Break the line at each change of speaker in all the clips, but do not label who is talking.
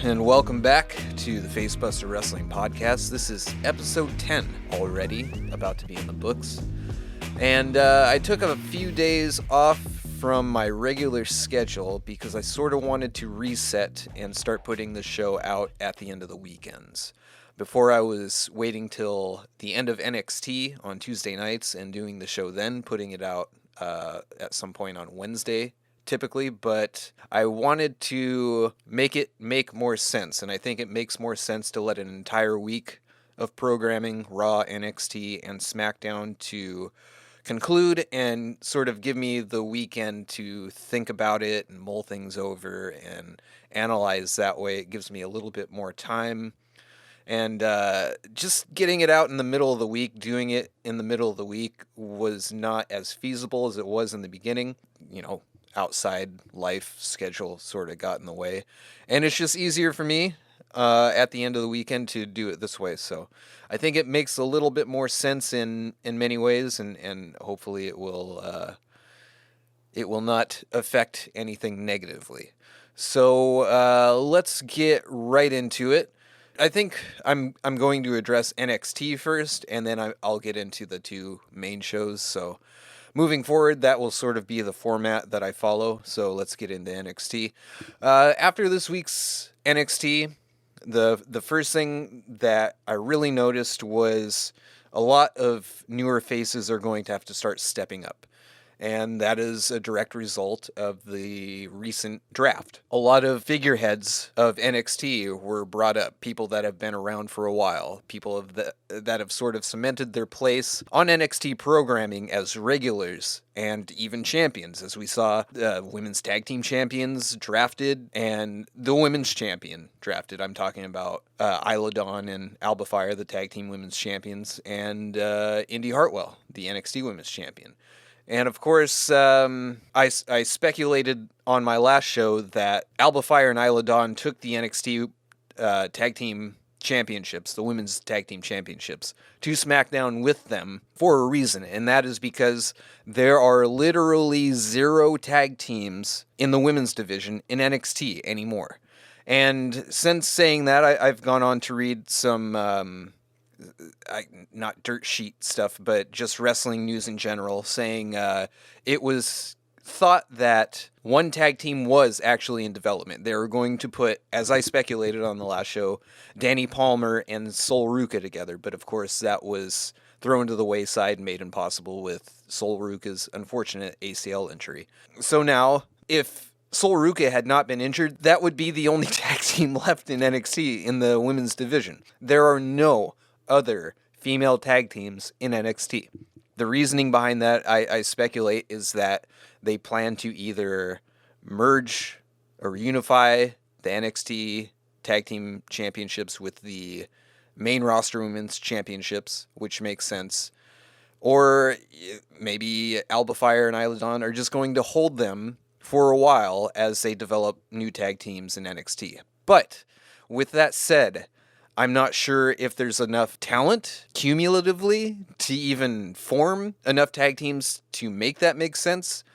and welcome back to the Facebuster Wrestling Podcast. This is episode 10 already, about to be in the books. And I took a few days off from my regular schedule because I sort of wanted to reset and start putting the show out at the end of the weekends. Before I was waiting till the end of NXT on Tuesday nights and doing the show then, putting it out at some point on Wednesday, typically, but I wanted to make it make more sense, and I think it makes more sense to let an entire week of programming, Raw, NXT, and Smackdown to conclude and sort of give me the weekend to think about it and mull things over and analyze that way. It gives me a little bit more time. And just getting it out in the middle of the week, doing it in the middle of the week was not as feasible as it was in the beginning. You know, outside life schedule sort of got in the way. And it's just easier for me at the end of the weekend to do it this way. So I think it makes a little bit more sense in many ways, and hopefully it will not affect anything negatively. So let's get right into it. I think I'm going to address NXT first, and then I'll get into the two main shows. So moving forward, that will sort of be the format that I follow. So let's get into NXT. After this week's NXT, the first thing that I really noticed was a lot of newer faces are going to have to start stepping up. And that is a direct result of the recent draft. A lot of figureheads of NXT were brought up, people that have been around for a while, people that have sort of cemented their place on NXT programming as regulars and even champions, as we saw women's tag team champions drafted and the women's champion drafted. I'm talking about Isla Dawn and Alba Fire, the tag team women's champions, and Indy Hartwell, the NXT women's champion. And of course, I speculated on my last show that Alba Fire and Isla Dawn took the NXT tag team championships, the women's tag team championships, to SmackDown with them for a reason. And that is because there are literally 0 tag teams in the women's division in NXT anymore. And since saying that, I've gone on to read some not dirt sheet stuff, but just wrestling news in general, saying it was thought that one tag team was actually in development. They were going to put, as I speculated on the last show, Danny Palmer and Sol Ruca together, but of course that was thrown to the wayside and made impossible with Sol Ruca's unfortunate ACL injury. So now, if Sol Ruca had not been injured, that would be the only tag team left in NXT in the women's division. There are no other female tag teams in NXT. The reasoning behind that, I speculate, is that they plan to either merge or unify the NXT tag team championships with the main roster women's championships, which makes sense. Or maybe Alba Fire and Isla Dawn are just going to hold them for a while as they develop new tag teams in NXT. But with that said, I'm not sure if there's enough talent cumulatively to even form enough tag teams to make that make sense.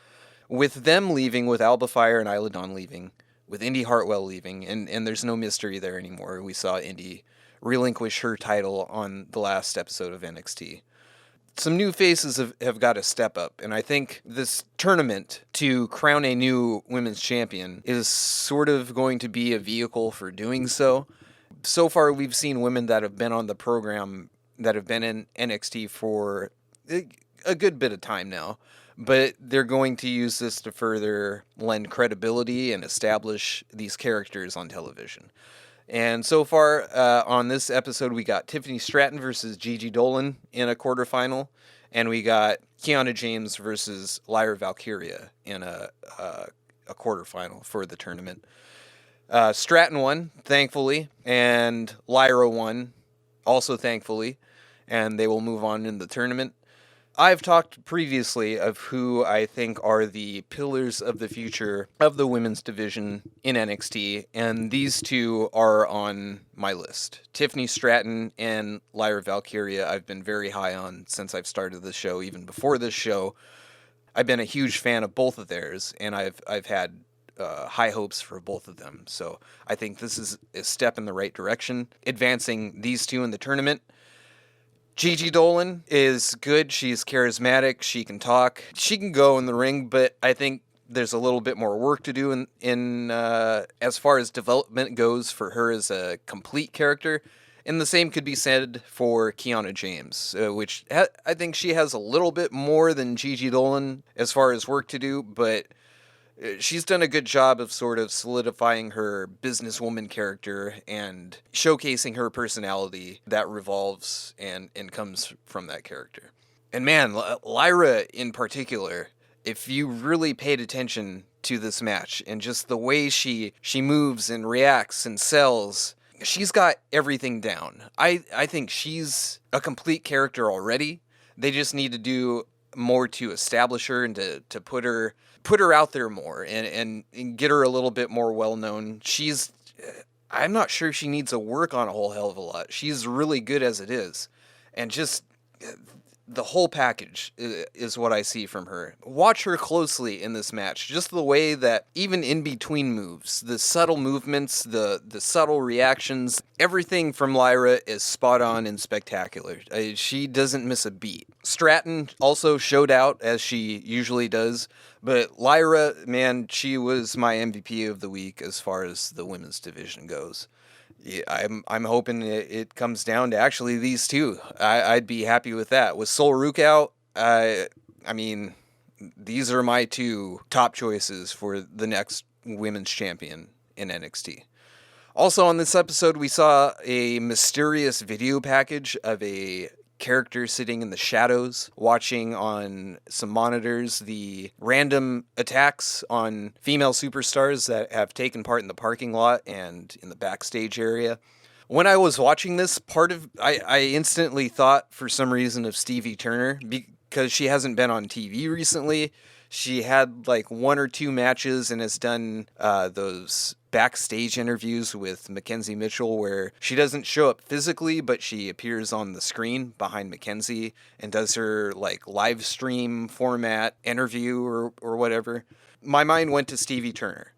With them leaving, with Alba Fire and Isla Dawn leaving, with Indy Hartwell leaving, and there's no mystery there anymore. We saw Indy relinquish her title on the last episode of NXT. Some new faces have got to step up, and I think this tournament to crown a new women's champion is sort of going to be a vehicle for doing so. So far, we've seen women that have been on the program, that have been in NXT for a good bit of time now, but they're going to use this to further lend credibility and establish these characters on television. And so far, on this episode, we got Tiffany Stratton versus Gigi Dolan in a quarterfinal, and we got Kiana James versus Lyra Valkyria in a quarterfinal for the tournament. Stratton won, thankfully, and Lyra won, also thankfully, and they will move on in the tournament. I've talked previously of who I think are the pillars of the future of the women's division in NXT, and these two are on my list. Tiffany Stratton and Lyra Valkyria I've been very high on since I've started the show. Even before this show, I've been a huge fan of both of theirs, and I've had high hopes for both of them. So I think this is a step in the right direction, advancing these two in the tournament. Gigi Dolan is good. She's charismatic. She can talk. She can go in the ring, but I think there's a little bit more work to do in as far as development goes for her as a complete character. And the same could be said for Kiana James, which I think she has a little bit more than Gigi Dolan as far as work to do, but she's done a good job of sort of solidifying her businesswoman character and showcasing her personality that revolves and comes from that character. And man, Lyra in particular, if you really paid attention to this match and just the way she moves and reacts and sells, she's got everything down. I think she's a complete character already. They just need to do more to establish her and to put her out there more and get her a little bit more well known. I'm not sure she needs to work on a whole hell of a lot. She's really good as it is. And just the whole package is what I see from her. Watch her closely in this match. Just the way that even in between moves, the subtle movements, the subtle reactions, everything from Lyra is spot on and spectacular. She doesn't miss a beat. Stratton also showed out as she usually does, but Lyra, man, she was my MVP of the week as far as the women's division goes. Yeah, I'm hoping it comes down to actually these two. I'd be happy with that. With Sol Rook out, I mean, these are my two top choices for the next women's champion in NXT. Also on this episode, we saw a mysterious video package of a character sitting in the shadows, watching on some monitors the random attacks on female superstars that have taken part in the parking lot and in the backstage area. When I was watching this, I instantly thought for some reason of Stevie Turner because she hasn't been on TV recently. She had like one or two matches and has done those backstage interviews with Mackenzie Mitchell where she doesn't show up physically, but she appears on the screen behind Mackenzie and does her like live stream format interview or whatever. My mind went to Stevie Turner.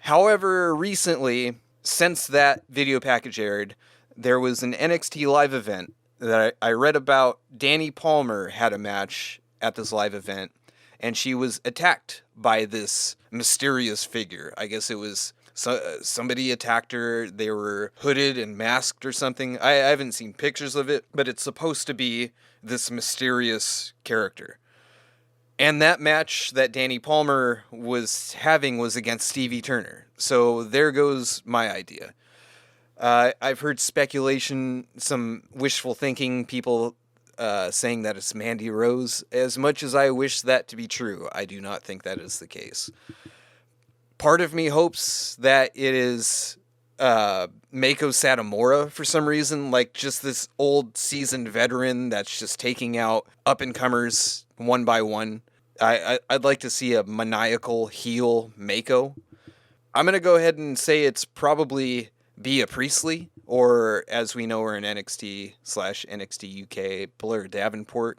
However, recently, since that video package aired, there was an NXT live event that I read about. Danny Palmer had a match at this live event, and she was attacked by this mysterious figure. I guess it was somebody attacked her. They were hooded and masked or something. I haven't seen pictures of it, but it's supposed to be this mysterious character. And that match that Danny Palmer was having was against Stevie Turner. So there goes my idea. I've heard speculation, some wishful thinking, people saying that it's Mandy Rose. As much as I wish that to be true, I do not think that is the case. Part of me hopes that it is Meiko Satomura for some reason, like just this old seasoned veteran that's just taking out up-and-comers one by one. I'd like to see a maniacal heel Meiko. I'm going to go ahead and say it's probably Bea Priestley, or as we know her in NXT/NXT UK, Blair Davenport.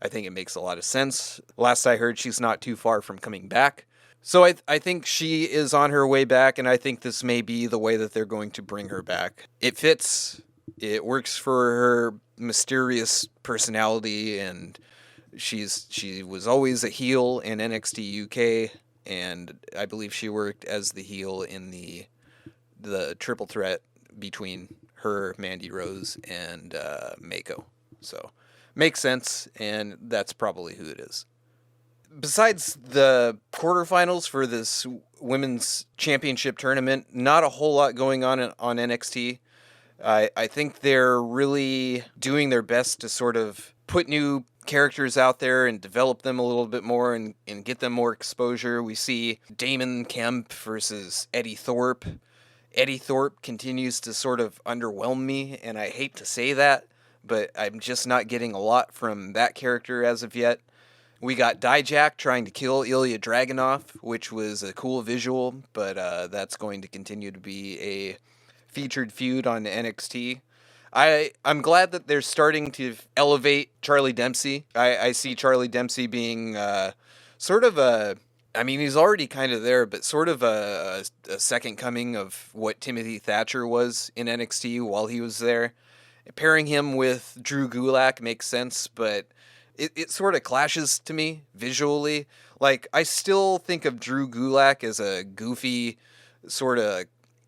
I think it makes a lot of sense. Last I heard, she's not too far from coming back. So I think she is on her way back, and I think this may be the way that they're going to bring her back. It fits. It works for her mysterious personality, and she was always a heel in NXT UK, and I believe she worked as the heel in the triple threat between her, Mandy Rose, and Meiko. So makes sense, and that's probably who it is. Besides the quarterfinals for this women's championship tournament, not a whole lot going on NXT. I think they're really doing their best to sort of put new characters out there and develop them a little bit more and get them more exposure. We see Damon Kemp versus Eddie Thorpe. Eddie Thorpe continues to sort of underwhelm me, and I hate to say that, but I'm just not getting a lot from that character as of yet. We got Dijak trying to kill Ilya Dragunov, which was a cool visual, but that's going to continue to be a featured feud on NXT. I'm glad that they're starting to elevate Charlie Dempsey. I see Charlie Dempsey being sort of a I mean, he's already kind of there, but sort of a second coming of what Timothy Thatcher was in NXT while he was there. Pairing him with Drew Gulak makes sense, but it sort of clashes to me visually. Like, I still think of Drew Gulak as a goofy, sort of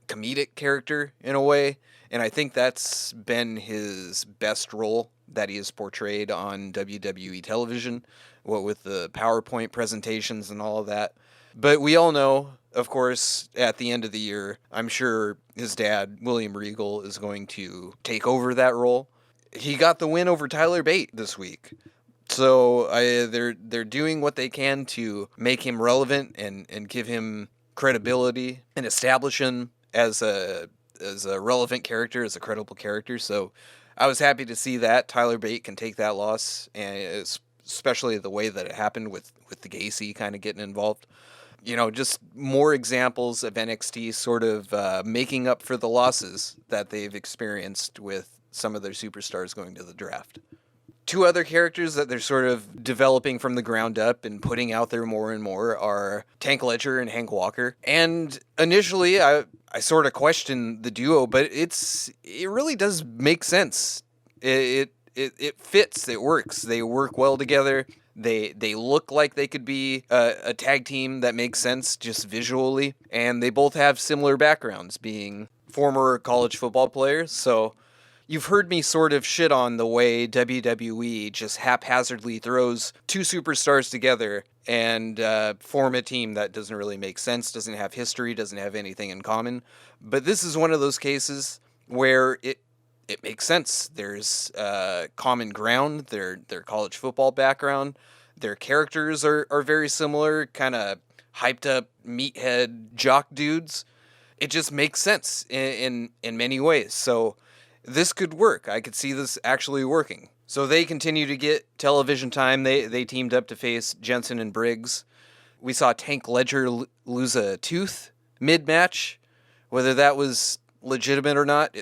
comedic character in a way, and I think that's been his best role that he has portrayed on WWE television, what with the PowerPoint presentations and all of that. But we all know, of course, at the end of the year, I'm sure his dad, William Regal, is going to take over that role. He got the win over Tyler Bate this week. So they're doing what they can to make him relevant and give him credibility and establish him as a relevant character, as a credible character. So I was happy to see that Tyler Bate can take that loss, and especially the way that it happened with the Gacy kind of getting involved. Just more examples of NXT sort of making up for the losses that they've experienced with some of their superstars going to the draft. Two other characters that they're sort of developing from the ground up and putting out there more and more are Tank Ledger and Hank Walker. And initially, I sort of questioned the duo, but it really does make sense. It fits. It works. They work well together. They look like they could be a tag team that makes sense just visually. And they both have similar backgrounds, being former college football players. So you've heard me sort of shit on the way WWE just haphazardly throws two superstars together and form a team that doesn't really make sense, doesn't have history, doesn't have anything in common. But this is one of those cases where it makes sense. There's common ground, their college football background, their characters are very similar, kind of hyped up meathead jock dudes. It just makes sense in many ways. So this could work. I could see this actually working. So they continue to get television time. They teamed up to face Jensen and Briggs. We saw Tank Ledger lose a tooth mid-match. Whether that was legitimate or not,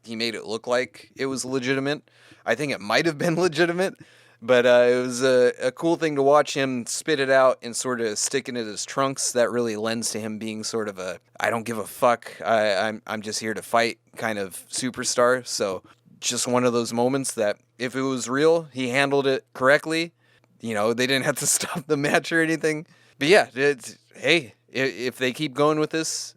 he made it look like it was legitimate. I think it might have been legitimate, but it was a cool thing to watch him spit it out and sort of stick it in his trunks. That really lends to him being sort of a I don't give a fuck, I'm just here to fight kind of superstar. So just one of those moments that if it was real, he handled it correctly. They didn't have to stop the match or anything. But yeah, hey, if they keep going with this,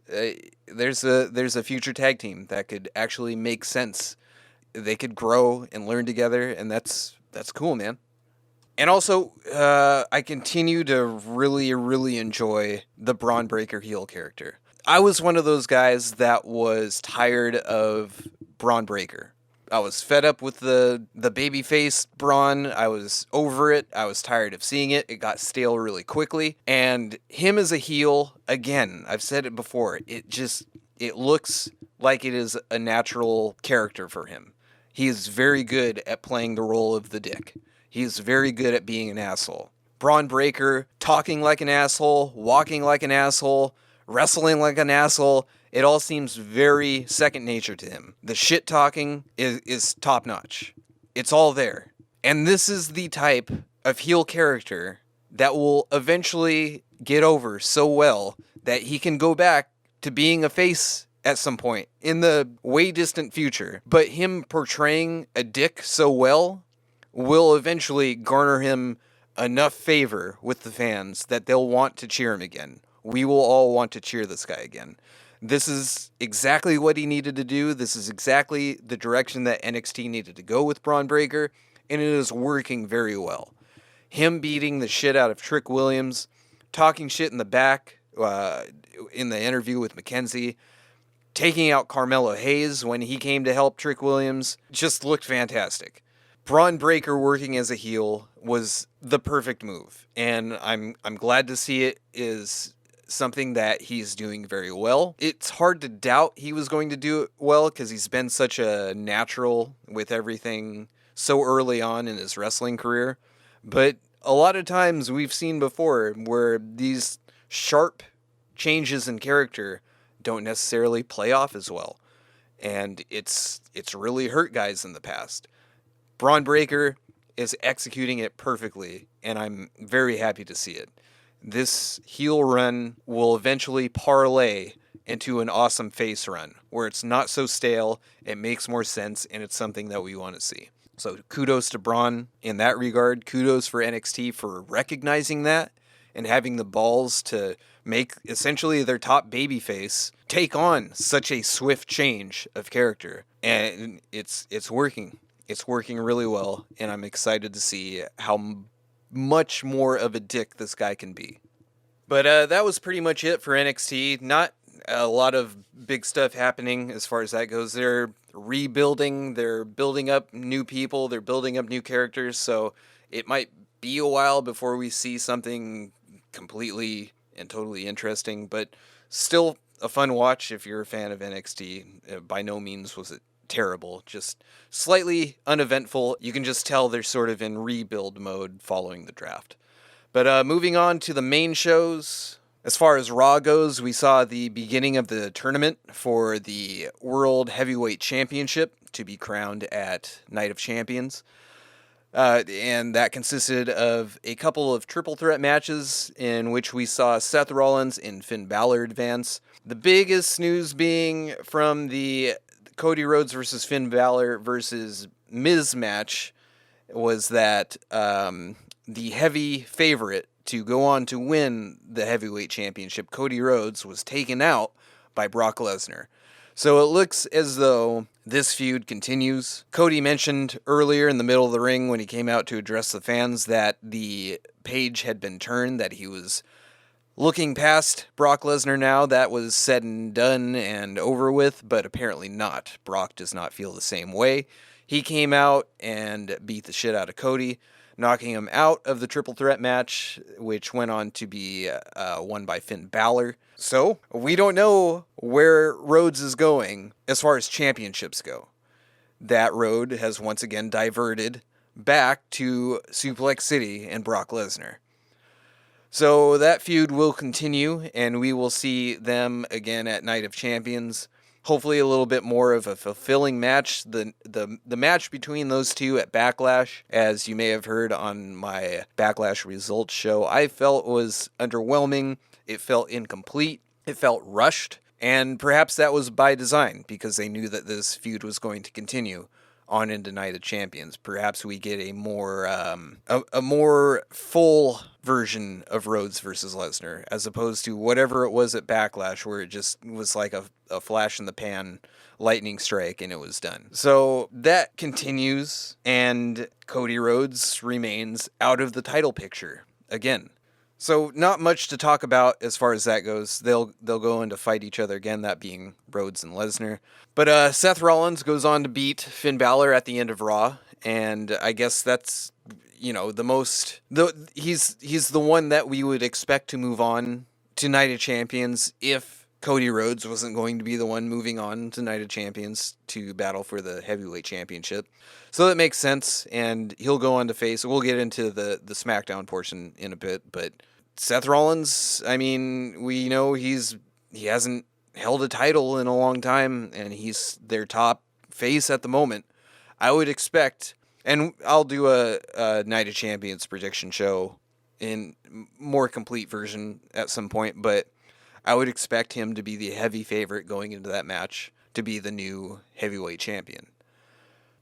there's a future tag team that could actually make sense. They could grow and learn together, and that's cool, man. And also, I continue to really, really enjoy the Bron Breakker heel character. I was one of those guys that was tired of Bron Breakker. I was fed up with the babyface Braun. I was over it. I was tired of seeing it. It got stale really quickly. And him as a heel, again, I've said it before, it looks like it is a natural character for him. He is very good at playing the role of the dick. He is very good at being an asshole. Bron Breakker, talking like an asshole, walking like an asshole, wrestling like an asshole. It all seems very second nature to him. The shit talking is top notch. It's all there. And this is the type of heel character that will eventually get over so well that he can go back to being a face at some point in the way distant future. But him portraying a dick so well will eventually garner him enough favor with the fans that they'll want to cheer him again. We will all want to cheer this guy again. This is exactly what he needed to do. This is exactly the direction that NXT needed to go with Bron Breakker, and it is working very well. Him beating the shit out of Trick Williams, talking shit in the back in the interview with Mackenzie, taking out Carmelo Hayes when he came to help Trick Williams, just looked fantastic. Bron Breakker working as a heel was the perfect move, and I'm glad to see it is something that he's doing very well. It's hard to doubt he was going to do it well because he's been such a natural with everything so early on in his wrestling career. But a lot of times we've seen before where these sharp changes in character don't necessarily play off as well. And it's really hurt guys in the past. Bron Breakker is executing it perfectly, and I'm very happy to see it. this heel run will eventually parlay into an awesome face run where it's not so stale, it makes more sense, and it's something that we want to see. So kudos to Bron in that regard. Kudos for NXT for recognizing that and having the balls to make essentially their top babyface take on such a swift change of character. And it's working. It's working really well, and I'm excited to see how much more of a dick this guy can be. But that was pretty much it for NXT. Not a lot of big stuff happening as far as that goes. They're rebuilding, they're building up new people, they're building up new characters, so it might be a while before we see something completely and totally interesting, but still a fun watch if you're a fan of NXT. By no means was it terrible, just slightly uneventful. You can just tell they're sort of in rebuild mode following the draft. But moving on to the main shows, as far as Raw goes, we saw the beginning of the tournament for the World Heavyweight Championship to be crowned at Night of Champions. And that consisted of a couple of triple threat matches in which we saw Seth Rollins and Finn Balor advance. The biggest news being from the Cody Rhodes versus Finn Balor versus Miz match was that the heavy favorite to go on to win the heavyweight championship, Cody Rhodes, was taken out by Brock Lesnar. So it looks as though this feud continues. Cody mentioned earlier in the middle of the ring when he came out to address the fans that the page had been turned, that he was looking past Brock Lesnar now. That was said and done and over with, but apparently not. Brock does not feel the same way. He came out and beat the shit out of Cody, knocking him out of the triple threat match, which went on to be won by Finn Balor. So, we don't know where Rhodes is going as far as championships go. That road has once again diverted back to Suplex City and Brock Lesnar. So that feud will continue, and we will see them again at Night of Champions. Hopefully a little bit more of a fulfilling match. The match between those two at Backlash, as you may have heard on my Backlash results show, I felt was underwhelming. It felt incomplete. It felt rushed. And perhaps that was by design, because they knew that this feud was going to continue on into Night of Champions. Perhaps we get a more full version of Rhodes versus Lesnar, as opposed to whatever it was at Backlash, where it just was like a flash in the pan lightning strike and it was done. So that continues, and Cody Rhodes remains out of the title picture again. So not much to talk about as far as that goes. They'll go in to fight each other again, that being Rhodes and Lesnar. But Seth Rollins goes on to beat Finn Balor at the end of Raw, and I guess that's, you know, he's the one that we would expect to move on to Night of Champions if Cody Rhodes wasn't going to be the one moving on to Night of Champions to battle for the heavyweight championship. So that makes sense, and he'll go on to face. We'll get into the Smackdown portion in a bit, but Seth Rollins, I mean, we know he hasn't held a title in a long time, and he's their top face at the moment. I would expect, and I'll do a Night of Champions prediction show in more complete version at some point, but I would expect him to be the heavy favorite going into that match to be the new heavyweight champion.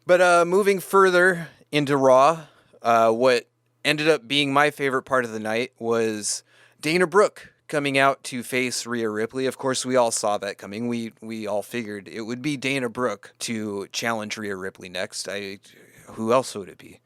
But moving further into Raw, what ended up being my favorite part of the night was Dana Brooke coming out to face Rhea Ripley. Of course, we all saw that coming. We all figured it would be Dana Brooke to challenge Rhea Ripley next. Who else would it be?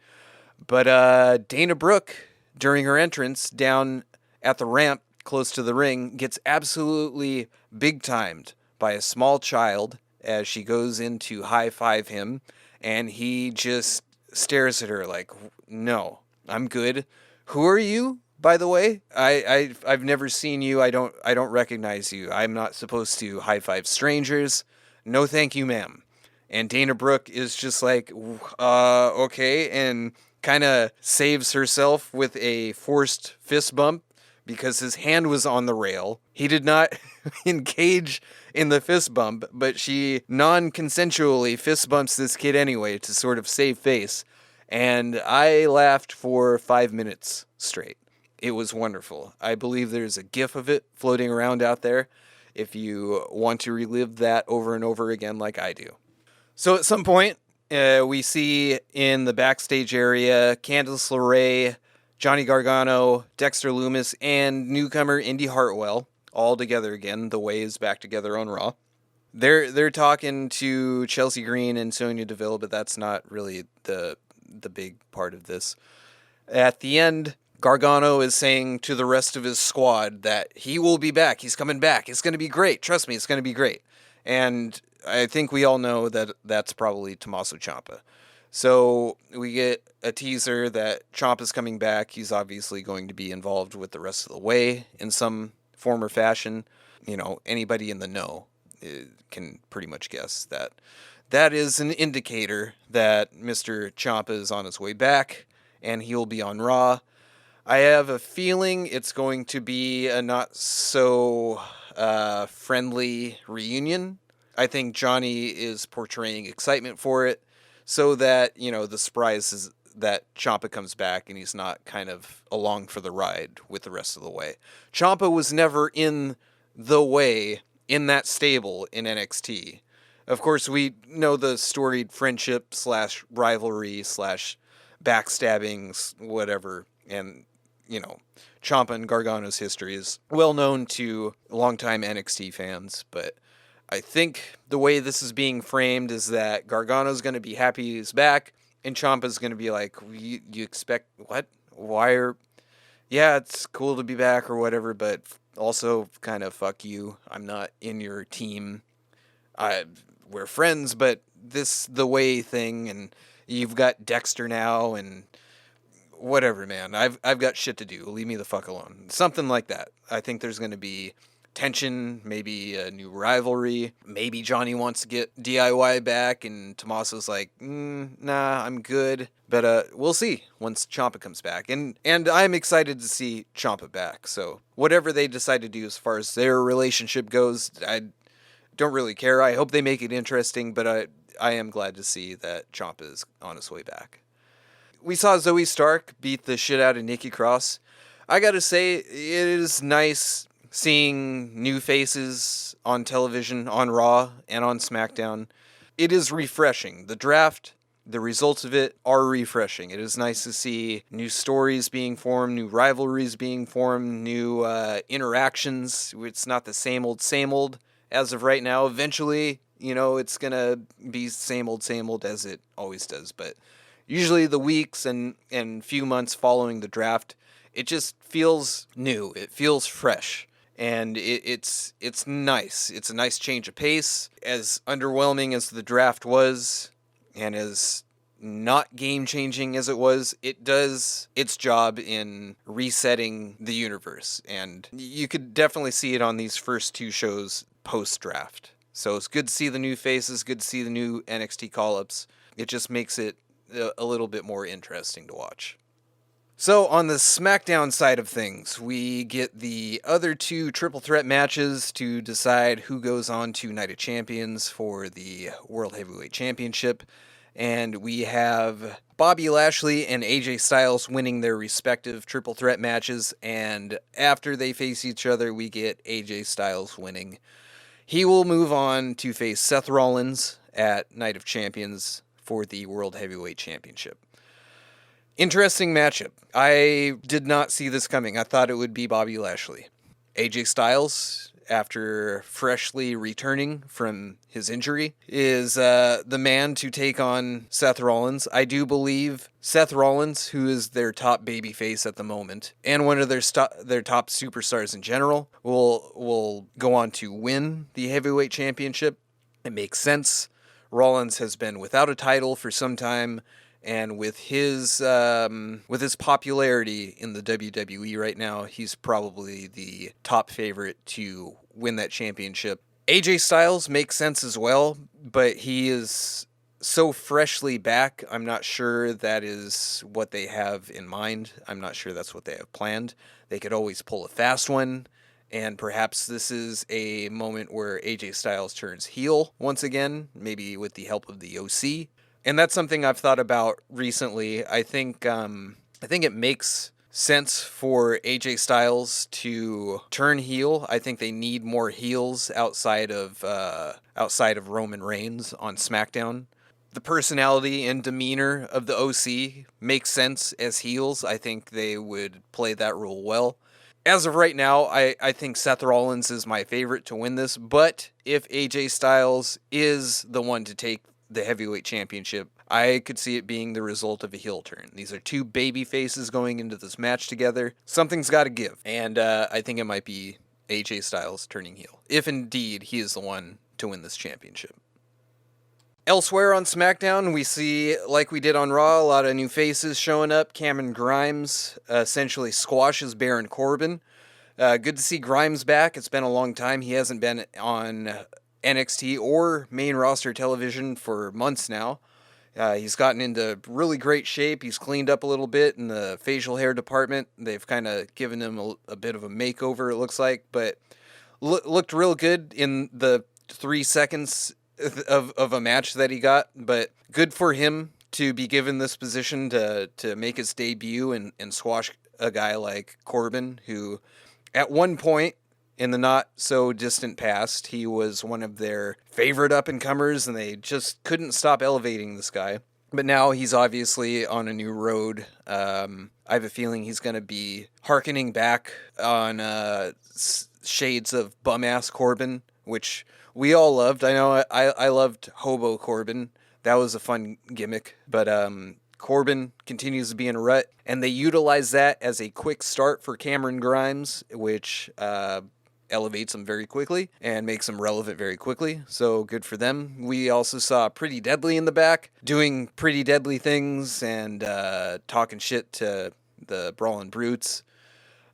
But Dana Brooke, during her entrance down at the ramp close to the ring, gets absolutely big-timed by a small child as she goes in to high-five him, and he just stares at her like, no, I'm good. Who are you, by the way? I've never seen you. I don't recognize you. I'm not supposed to high-five strangers. No thank you, ma'am. And Dana Brooke is just like, okay, and kind of saves herself with a forced fist bump because his hand was on the rail. He did not engage in the fist bump, but she non-consensually fist bumps this kid anyway to sort of save face. And I laughed for 5 minutes straight. It was wonderful. I believe there's a GIF of it floating around out there if you want to relive that over and over again like I do. So at some point, we see in the backstage area Candice LeRae, Johnny Gargano, Dexter Lumis, and newcomer Indy Hartwell all together again. The Way is back together on Raw. They're talking to Chelsea Green and Sonya Deville, but that's not really the big part of this. At the end, Gargano is saying to the rest of his squad that he will be back. He's coming back. It's going to be great. Trust me, it's going to be great. And I think we all know that that's probably Tommaso Ciampa. So we get a teaser that Ciampa's coming back. He's obviously going to be involved with the rest of the Way in some form or fashion. You know, anybody in the know can pretty much guess that that is an indicator that Mr. Ciampa is on his way back and he'll be on Raw. I have a feeling it's going to be a not so friendly reunion. I think Johnny is portraying excitement for it so that, you know, the surprise is that Ciampa comes back and he's not kind of along for the ride with the rest of the Way. Ciampa was never in the Way in that stable in NXT. Of course, we know the storied friendship / rivalry / backstabbing, whatever, and, you know, Ciampa and Gargano's history is well known to longtime NXT fans, but I think the way this is being framed is that Gargano's going to be happy he's back, and Ciampa's going to be like, you expect, what? Why are, yeah, it's cool to be back or whatever, but also kind of fuck you. I'm not in your team. We're friends, but this the Way thing, and you've got Dexter now, and whatever, man. I've got shit to do. Leave me the fuck alone. Something like that. I think there's going to be tension, maybe a new rivalry. Maybe Johnny wants to get DIY back, and Tommaso's like, nah, I'm good. But we'll see once Ciampa comes back. And I'm excited to see Ciampa back. So whatever they decide to do as far as their relationship goes, I don't really care. I hope they make it interesting, but I am glad to see that Ciampa is on his way back. We saw Zoe Stark beat the shit out of Nikki Cross. I gotta say, it is nice seeing new faces on television, on Raw, and on Smackdown. It is refreshing. The draft, the results of it are refreshing. It is nice to see new stories being formed, new rivalries being formed, new interactions. It's not the same old as of right now. Eventually, you know, it's going to be same old as it always does. But usually the weeks and few months following the draft, it just feels new. It feels fresh. And it's nice. It's a nice change of pace. As underwhelming as the draft was, and as not game-changing as it was, it does its job in resetting the universe. And you could definitely see it on these first two shows post-draft. So it's good to see the new faces, good to see the new NXT call-ups. It just makes it a little bit more interesting to watch. So on the SmackDown side of things, we get the other two triple threat matches to decide who goes on to Night of Champions for the World Heavyweight Championship. And we have Bobby Lashley and AJ Styles winning their respective triple threat matches. And after they face each other, we get AJ Styles winning. He will move on to face Seth Rollins at Night of Champions for the World Heavyweight Championship. Interesting matchup. I did not see this coming. I thought it would be Bobby Lashley. AJ Styles, after freshly returning from his injury, is the man to take on Seth Rollins. I do believe Seth Rollins, who is their top babyface at the moment, and one of their top superstars in general, will go on to win the heavyweight championship. It makes sense. Rollins has been without a title for some time, and with his popularity in the WWE right now, he's probably the top favorite to win that championship. AJ Styles makes sense as well, but he is so freshly back. I'm not sure that is what they have in mind. I'm not sure that's what they have planned. They could always pull a fast one, and perhaps this is a moment where AJ Styles turns heel once again, maybe with the help of the OC. And that's something I've thought about recently. I think it makes sense for AJ Styles to turn heel. I think they need more heels outside of Roman Reigns on SmackDown. The personality and demeanor of the OC makes sense as heels. I think they would play that role well. As of right now, I think Seth Rollins is my favorite to win this, but if AJ Styles is the one to take the heavyweight championship, I could see it being the result of a heel turn. These are two baby faces going into this match together. Something's got to give, and I think it might be AJ Styles turning heel, if indeed he is the one to win this championship. Elsewhere on SmackDown, we see, like we did on Raw, a lot of new faces showing up. Cameron Grimes essentially squashes Baron Corbin. Good to see Grimes back. It's been a long time. He hasn't been on NXT or main roster television for months now. He's gotten into really great shape. He's cleaned up a little bit in the facial hair department. They've kind of given him a bit of a makeover, it looks like, but looked real good in the 3 seconds of a match that he got. But good for him to be given this position to make his debut and squash a guy like Corbin, who at one point in the not so distant past, he was one of their favorite up-and-comers, and they just couldn't stop elevating this guy. But now he's obviously on a new road. I have a feeling he's going to be hearkening back on shades of bum-ass Corbin, which we all loved. I know I loved Hobo Corbin. That was a fun gimmick. But Corbin continues to be in a rut, and they utilize that as a quick start for Cameron Grimes, which elevates him very quickly and makes him relevant very quickly. So good for them. We also saw Pretty Deadly in the back doing pretty deadly things and talking shit to the Brawling Brutes.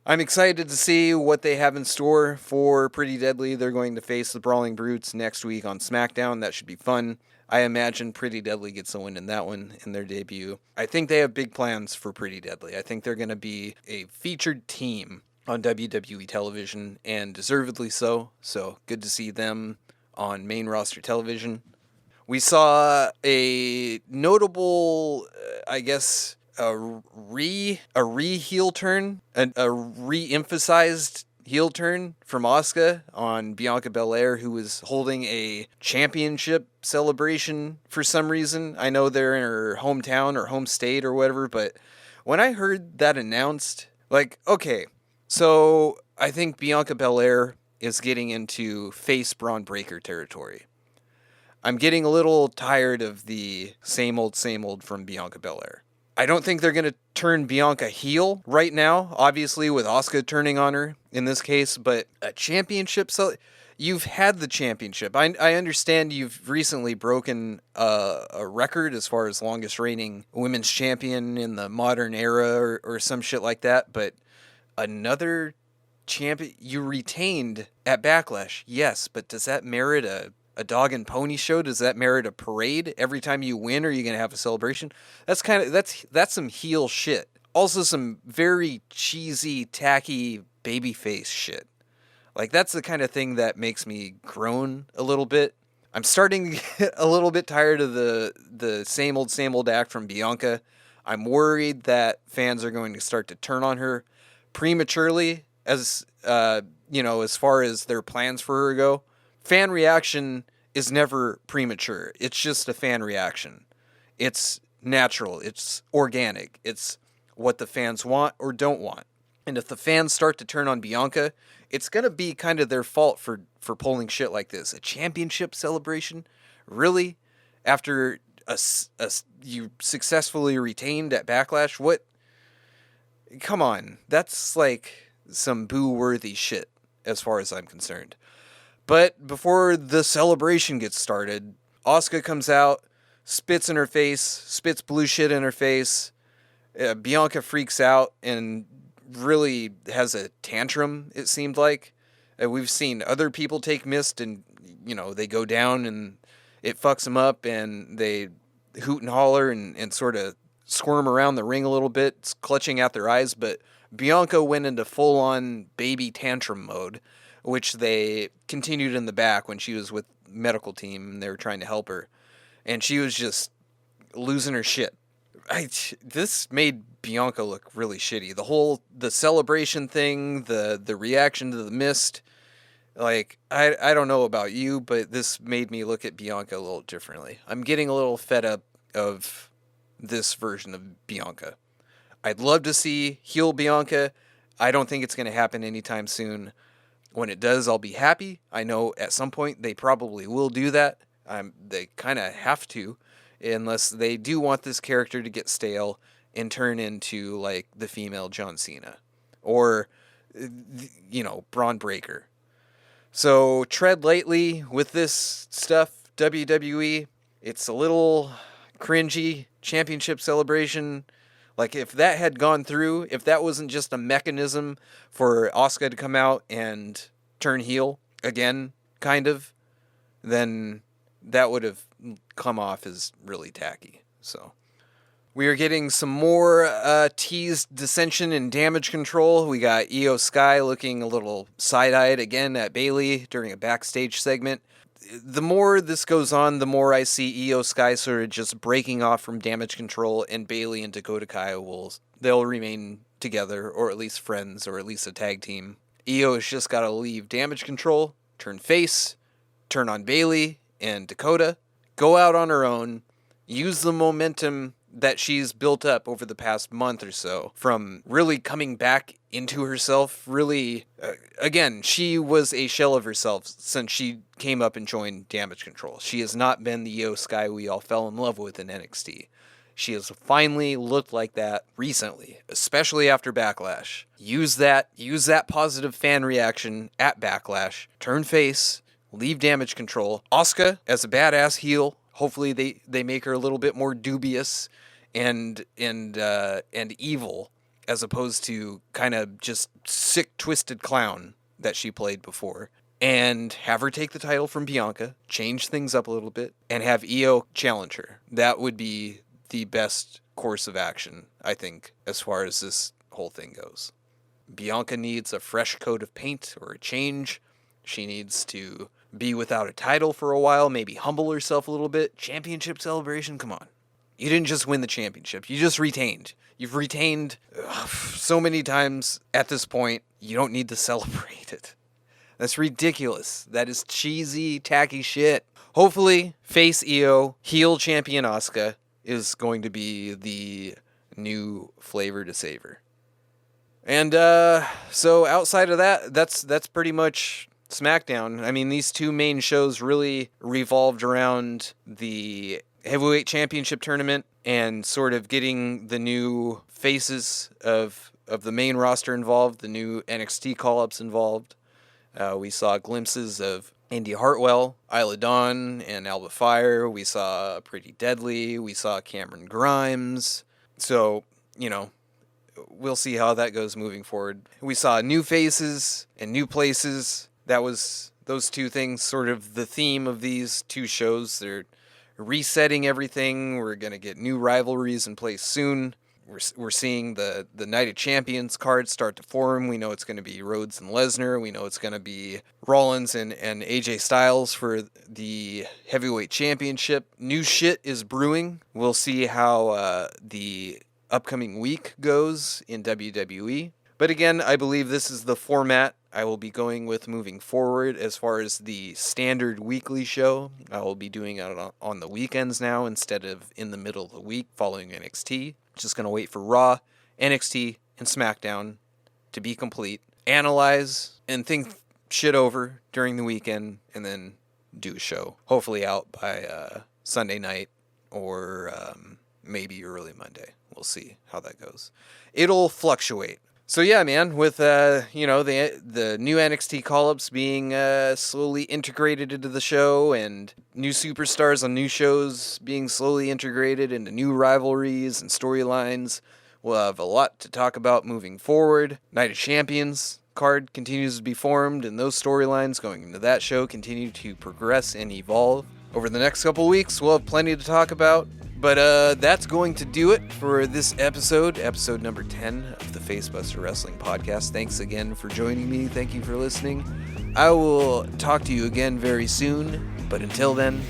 I'm excited to see what they have in store for Pretty Deadly. They're going to face the Brawling Brutes next week on SmackDown. That should be fun. I imagine Pretty Deadly gets a win in that one in their debut. I think they have big plans for Pretty Deadly. I think they're going to be a featured team on WWE television, and deservedly so. So good to see them on main roster television. We saw a notable, a re-heel turn, a re-emphasized heel turn from Asuka on Bianca Belair, who was holding a championship celebration for some reason. I know they're in her hometown or home state or whatever, but when I heard that announced, okay, so I think Bianca Belair is getting into face Bron Breakker territory. I'm getting a little tired of the same old from Bianca Belair. I don't think they're going to turn Bianca heel right now, obviously with Asuka turning on her in this case, but a championship, so you've had the championship. I understand you've recently broken a record as far as longest reigning women's champion in the modern era or some shit like that, but another champion you retained at Backlash, yes, but does that merit a dog and pony show? Does that merit a parade every time you win? Or are you going to have a celebration? That's some heel shit. Also some very cheesy, tacky babyface shit. That's the kind of thing that makes me groan a little bit. I'm starting to get a little bit tired of the same old act from Bianca. I'm worried that fans are going to start to turn on her prematurely as far as their plans for her go. Fan reaction is never premature. It's just a fan reaction. It's natural. It's organic. It's what the fans want or don't want. And if the fans start to turn on Bianca, it's going to be kind of their fault for pulling shit like this. A championship celebration? Really? After you successfully retained at Backlash? What? Come on. That's some boo-worthy shit as far as I'm concerned. But before the celebration gets started, Asuka comes out, spits in her face, spits blue shit in her face. Bianca freaks out and really has a tantrum, it seemed like. We've seen other people take mist and, they go down and it fucks them up and they hoot and holler and sort of squirm around the ring a little bit, clutching at their eyes. But Bianca went into full-on baby tantrum mode, which they continued in the back when she was with medical team and they were trying to help her. And she was just losing her shit. This made Bianca look really shitty. The celebration thing, the reaction to the mist, like, I don't know about you, but this made me look at Bianca a little differently. I'm getting a little fed up of this version of Bianca. I'd love to see heel Bianca. I don't think it's going to happen anytime soon. When it does, I'll be happy. I know at some point they probably will do that. They kind of have to, unless they do want this character to get stale and turn into, like, the female John Cena. Or, Bron Breakker. So tread lightly with this stuff, WWE. It's a little cringy. Championship celebration. Like, if that had gone through, if that wasn't just a mechanism for Asuka to come out and turn heel again, kind of, then that would have come off as really tacky. So we are getting some more teased dissension and damage control. We got Io Sky looking a little side-eyed again at Bayley during a backstage segment. The more this goes on, the more I see Io Sky sort of just breaking off from damage control, and Bayley and Dakota Kai they'll remain together, or at least friends, or at least a tag team. Io has just got to leave damage control, turn face, turn on Bayley and Dakota, go out on her own, use the momentum that she's built up over the past month or so from really coming back into herself. Really, again, she was a shell of herself since she came up and joined Damage Control. She has not been the Io Sky we all fell in love with in NXT. She has finally looked like that recently, especially after Backlash. Use that positive fan reaction at Backlash, turn face, leave Damage Control. Asuka as a badass heel. Hopefully they make her a little bit more dubious and evil, as opposed to kind of just sick, twisted clown that she played before. And have her take the title from Bianca, change things up a little bit, and have Io challenge her. That would be the best course of action, I think, as far as this whole thing goes. Bianca needs a fresh coat of paint or a change. She needs to be without a title for a while, maybe humble herself a little bit. Championship celebration, come on. You didn't just win the championship, you just retained. You've retained so many times at this point, you don't need to celebrate it. That's ridiculous. That is cheesy, tacky shit. Hopefully, face Io, heel champion Asuka is going to be the new flavor to savor. And so outside of that, that's pretty much Smackdown. I mean, these two main shows really revolved around the Heavyweight Championship tournament and sort of getting the new faces of the main roster involved, the new NXT call-ups involved. We saw glimpses of Indy Hartwell, Isla Dawn, and Alba Fire. We saw Pretty Deadly. We saw Cameron Grimes. So, we'll see how that goes moving forward. We saw new faces and new places. That was those two things, sort of the theme of these two shows. They're resetting everything. We're going to get new rivalries in place soon. We're seeing the Night of Champions cards start to form. We know it's going to be Rhodes and Lesnar. We know it's going to be Rollins and AJ Styles for the Heavyweight Championship. New shit is brewing. We'll see how the upcoming week goes in WWE. But again, I believe this is the format I will be going with moving forward as far as the standard weekly show. I will be doing it on the weekends now instead of in the middle of the week following NXT. Just going to wait for Raw, NXT, and SmackDown to be complete. Analyze and think shit over during the weekend and then do a show. Hopefully out by Sunday night or maybe early Monday. We'll see how that goes. It'll fluctuate. So yeah, man, with the new NXT call-ups being slowly integrated into the show and new superstars on new shows being slowly integrated into new rivalries and storylines, we'll have a lot to talk about moving forward. Night of Champions card continues to be formed, and those storylines going into that show continue to progress and evolve. Over the next couple weeks, we'll have plenty to talk about. But that's going to do it for this episode number 10 of the Facebuster Wrestling Podcast. Thanks again for joining me. Thank you for listening. I will talk to you again very soon. But until then,